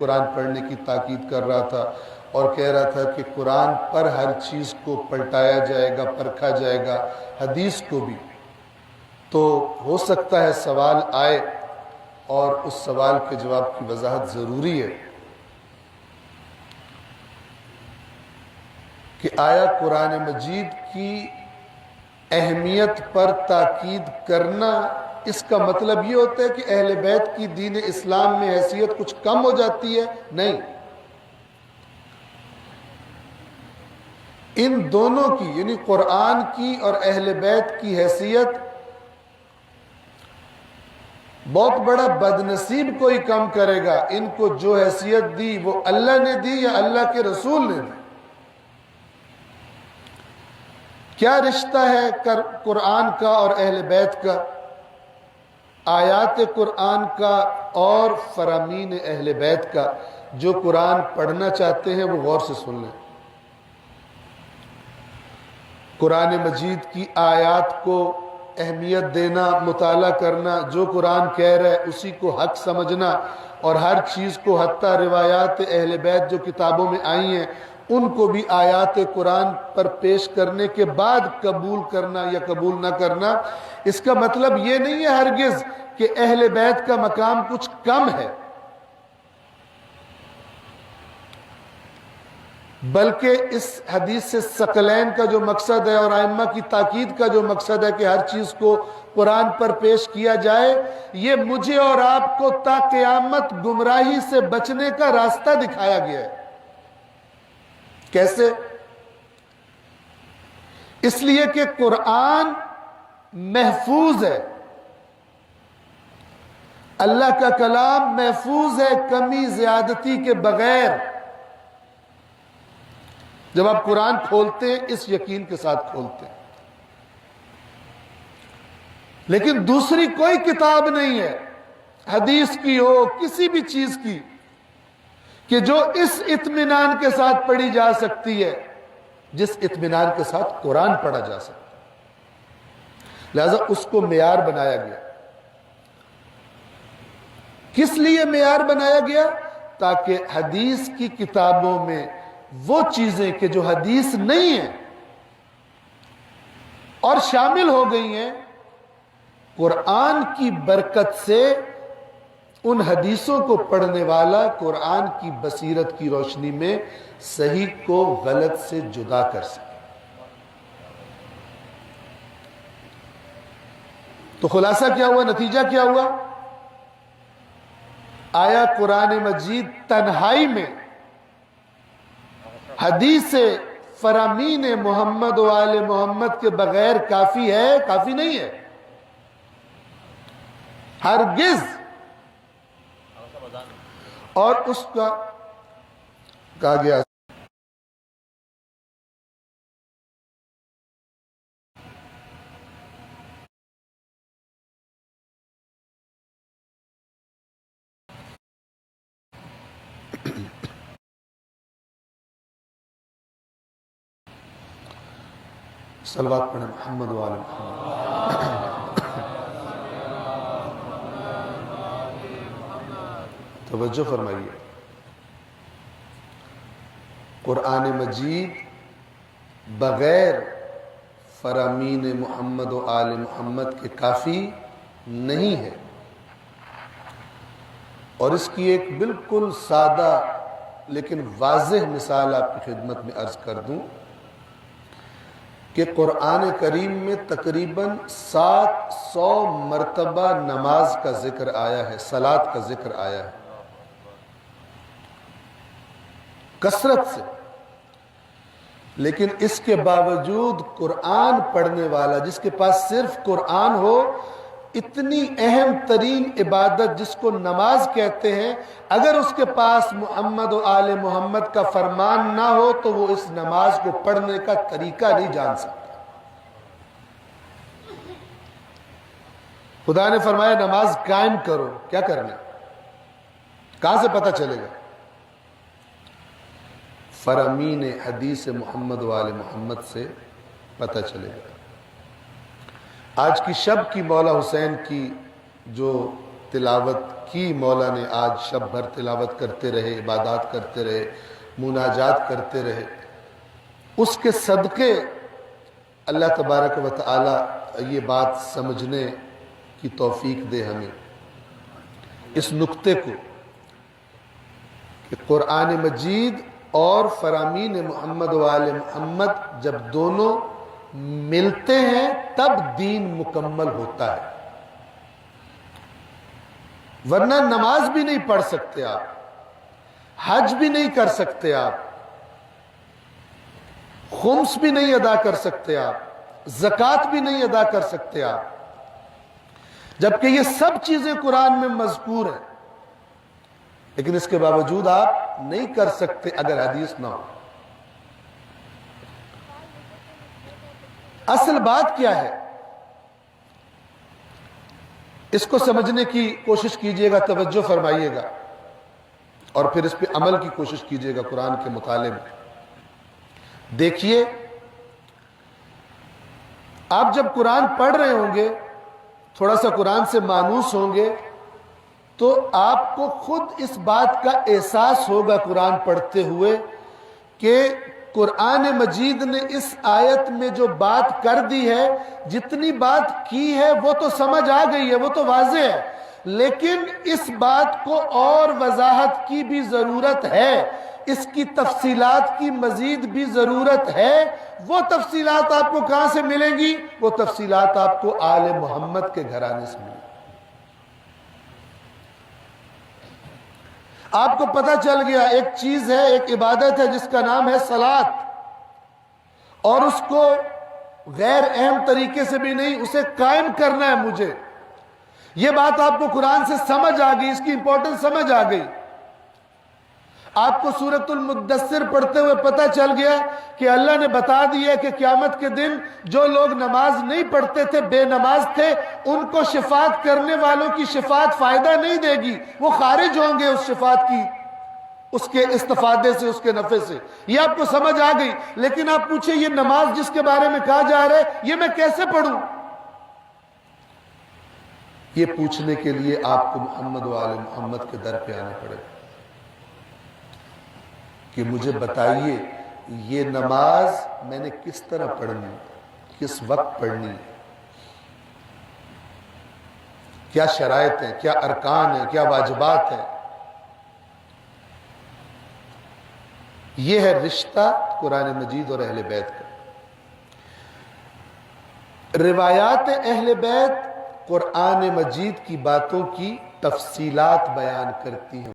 قرآن پڑھنے کی تاکید کر رہا تھا اور کہہ رہا تھا کہ قرآن پر ہر چیز کو پلٹایا جائے گا، پرکھا جائے گا، حدیث کو بھی۔ تو ہو سکتا ہے سوال آئے اور اس سوال کے جواب کی وضاحت ضروری ہے کہ آیا قرآن مجید کی اہمیت پر تاکید کرنا اس کا مطلب یہ ہوتا ہے کہ اہل بیت کی دین اسلام میں حیثیت کچھ کم ہو جاتی ہے؟ نہیں، ان دونوں کی یعنی قرآن کی اور اہل بیت کی حیثیت بہت بڑا بدنصیب کوئی کم کرے گا۔ ان کو جو حیثیت دی وہ اللہ نے دی یا اللہ کے رسول نے دی؟ کیا رشتہ ہے قرآن کا اور اہل بیت کا، آیات قرآن کا اور فرامین اہل بیت کا؟ جو قرآن پڑھنا چاہتے ہیں وہ غور سے سن لیں۔ قرآن مجید کی آیات کو اہمیت دینا، مطالعہ کرنا، جو قرآن کہہ رہا ہے اسی کو حق سمجھنا، اور ہر چیز کو حتیٰ روایات اہل بیت جو کتابوں میں آئی ہیں ان کو بھی آیات قرآن پر پیش کرنے کے بعد قبول کرنا یا قبول نہ کرنا، اس کا مطلب یہ نہیں ہے ہرگز کہ اہل بیت کا مقام کچھ کم ہے، بلکہ اس حدیث سے ثقلین کا جو مقصد ہے اور ائمہ کی تاکید کا جو مقصد ہے کہ ہر چیز کو قرآن پر پیش کیا جائے، یہ مجھے اور آپ کو تا قیامت گمراہی سے بچنے کا راستہ دکھایا گیا ہے۔ کیسے؟ اس لیے کہ قرآن محفوظ ہے، اللہ کا کلام محفوظ ہے کمی زیادتی کے بغیر۔ جب آپ قرآن کھولتے ہیں اس یقین کے ساتھ کھولتے ہیں، لیکن دوسری کوئی کتاب نہیں ہے، حدیث کی ہو کسی بھی چیز کی، کہ جو اس اطمینان کے ساتھ پڑھی جا سکتی ہے جس اطمینان کے ساتھ قرآن پڑھا جا سکتا ہے۔ لہذا اس کو معیار بنایا گیا۔ کس لیے معیار بنایا گیا؟ تاکہ حدیث کی کتابوں میں وہ چیزیں کہ جو حدیث نہیں ہیں اور شامل ہو گئی ہیں، قرآن کی برکت سے ان حدیثوں کو پڑھنے والا قرآن کی بصیرت کی روشنی میں صحیح کو غلط سے جدا کر سکے۔ تو خلاصہ کیا ہوا، نتیجہ کیا ہوا؟ آیا قرآن مجید تنہائی میں حدیث فرامین محمد و آل محمد کے بغیر کافی ہے؟ کافی نہیں ہے، ہرگز۔ اور اس کا کہا گیا صلوات پڑھیں محمد و آل محمد۔ توجہ فرمائیے، قرآن مجید بغیر فرامین محمد و آل محمد کے کافی نہیں ہے۔ اور اس کی ایک بالکل سادہ لیکن واضح مثال آپ کی خدمت میں عرض کر دوں کہ قرآن کریم میں تقریباً 700 مرتبہ نماز کا ذکر آیا ہے، صلاۃ کا ذکر آیا ہے، کثرت سے۔ لیکن اس کے باوجود قرآن پڑھنے والا جس کے پاس صرف قرآن ہو، اتنی اہم ترین عبادت جس کو نماز کہتے ہیں، اگر اس کے پاس محمد و آل محمد کا فرمان نہ ہو تو وہ اس نماز کو پڑھنے کا طریقہ نہیں جان سکتا۔ خدا نے فرمایا نماز قائم کرو، کیا کرنا؟ کہاں سے پتہ چلے گا؟ فرامین حدیث محمد و آل محمد سے پتہ چلے گا۔ آج کی شب کی مولا حسین کی جو تلاوت کی مولا نے آج شب بھر تلاوت کرتے رہے، عبادات کرتے رہے، مناجات کرتے رہے، اس کے صدقے اللہ تبارک و تعالی یہ بات سمجھنے کی توفیق دے ہمیں، اس نقطے کو کہ قرآن مجید اور فرامین محمد و آل محمد جب دونوں ملتے ہیں تب دین مکمل ہوتا ہے، ورنہ نماز بھی نہیں پڑھ سکتے آپ، حج بھی نہیں کر سکتے آپ، خمس بھی نہیں ادا کر سکتے آپ، زکوٰۃ بھی نہیں ادا کر سکتے آپ، جبکہ یہ سب چیزیں قرآن میں مذکور ہیں، لیکن اس کے باوجود آپ نہیں کر سکتے اگر حدیث نہ ہو۔ اصل بات کیا ہے اس کو سمجھنے کی کوشش کیجئے گا، توجہ فرمائیے گا، اور پھر اس پہ عمل کی کوشش کیجئے گا قرآن کے مطالعے میں۔ دیکھیے، آپ جب قرآن پڑھ رہے ہوں گے، تھوڑا سا قرآن سے مانوس ہوں گے، تو آپ کو خود اس بات کا احساس ہوگا قرآن پڑھتے ہوئے کہ قرآن مجید نے اس آیت میں جو بات کر دی ہے، جتنی بات کی ہے وہ تو سمجھ آ گئی ہے، وہ تو واضح ہے، لیکن اس بات کو اور وضاحت کی بھی ضرورت ہے، اس کی تفصیلات کی مزید بھی ضرورت ہے۔ وہ تفصیلات آپ کو کہاں سے ملیں گی؟ وہ تفصیلات آپ کو آل محمد کے گھرانے سے ملیں گی۔ آپ کو پتہ چل گیا ایک چیز ہے، ایک عبادت ہے جس کا نام ہے صلاۃ، اور اس کو غیر اہم طریقے سے بھی نہیں، اسے قائم کرنا ہے مجھے۔ یہ بات آپ کو قرآن سے سمجھ آ گئی، اس کی امپورٹنس سمجھ آ گئی۔ آپ کو سورۃ المدثر پڑھتے ہوئے پتہ چل گیا کہ اللہ نے بتا دیا کہ قیامت کے دن جو لوگ نماز نہیں پڑھتے تھے، بے نماز تھے، ان کو شفاعت کرنے والوں کی شفاعت فائدہ نہیں دے گی، وہ خارج ہوں گے اس شفاعت کی، اس کے استفادے سے، اس کے نفع سے۔ یہ آپ کو سمجھ آ گئی، لیکن آپ پوچھیں یہ نماز جس کے بارے میں کہا جا رہا ہے، یہ میں کیسے پڑھوں؟ یہ پوچھنے کے لیے آپ کو محمد و آل محمد کے در پہ آنا پڑے گا کہ مجھے بتائیے یہ نماز میں نے کس طرح پڑھنی ہے، کس وقت پڑھنی ہے، کیا شرائط ہیں، کیا ارکان ہیں، کیا واجبات ہیں۔ یہ ہے رشتہ قرآن مجید اور اہل بیت کا۔ روایات اہل بیت قرآن مجید کی باتوں کی تفصیلات بیان کرتی ہیں۔